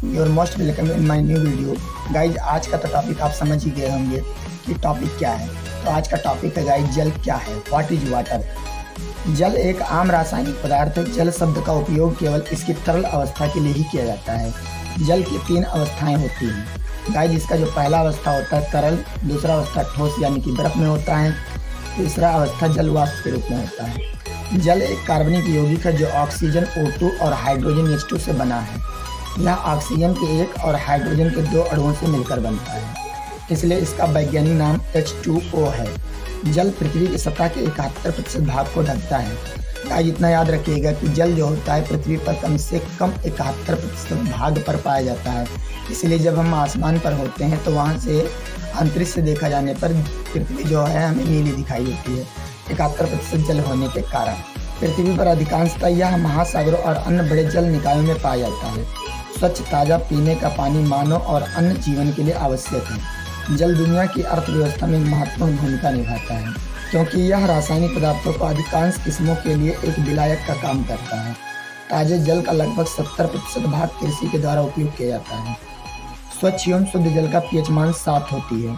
Your most welcome in my new video. Guys आज का तो टॉपिक आप समझ ही गए होंगे कि टॉपिक क्या है। तो आज का टॉपिक है गाइज जल क्या है, व्हाट इज वाटर। जल एक आम रासायनिक पदार्थ है। जल शब्द का उपयोग केवल इसकी तरल अवस्था के लिए ही किया जाता है। जल की 3 अवस्थाएं होती हैं गाइज। इसका जो पहला अवस्था होता है तरल, दूसरा अवस्था ठोस यानी कि बर्फ में होता है, तीसरा अवस्था जल वाष्प के रूप में होता है। जल एक कार्बनिक यौगिक है जो ऑक्सीजन O2 और हाइड्रोजन H2 से बना है। यह ऑक्सीजन के एक और हाइड्रोजन के 2 अणुओं से मिलकर बनता है, इसलिए इसका वैज्ञानिक नाम H2O है। जल पृथ्वी की सतह के 71% भाग को ढकता है। आज इतना याद रखिएगा कि जल जो होता है पृथ्वी पर कम से कम 71% भाग पर पाया जाता है। इसलिए जब हम आसमान पर होते हैं तो वहाँ से अंतरिक्ष से देखा जाने पर पृथ्वी जो है हमें नीली दिखाई देती है, 71% जल होने के कारण। पृथ्वी पर अधिकांशतः यह महासागरों और अन्य बड़े जल निकायों में पाया जाता है। स्वच्छ ताज़ा पीने का पानी मानव और अन्य जीवन के लिए आवश्यक है। जल दुनिया की अर्थव्यवस्था में महत्वपूर्ण भूमिका निभाता है क्योंकि यह रासायनिक पदार्थों को अधिकांश किस्मों के लिए एक विलायक का काम करता है। ताजे जल का लगभग 70% भाग कृषि के द्वारा उपयोग किया जाता है। स्वच्छ एवं शुद्ध जल का pH मान 7 होती है,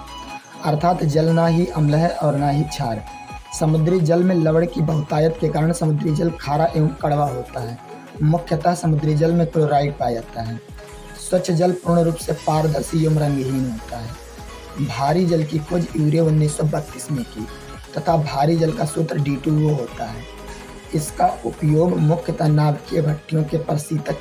अर्थात जल ना ही अम्ल है और ना ही क्षार। समुद्री जल में लवण की बहुतायत के कारण समुद्री जल खारा एवं कड़वा होता है। मुख्यतः समुद्री जल में क्लोराइड पाया जाता है। स्वच्छ जल पूर्ण रूप से पारदर्शी एवं रंगहीन होता है। भारी जल की खोज यूरे 1932 में की तथा भारी जल का सूत्र D2O होता है। इसका उपयोग मुख्यतः नाभिकीय भट्टियों के प्रशीतक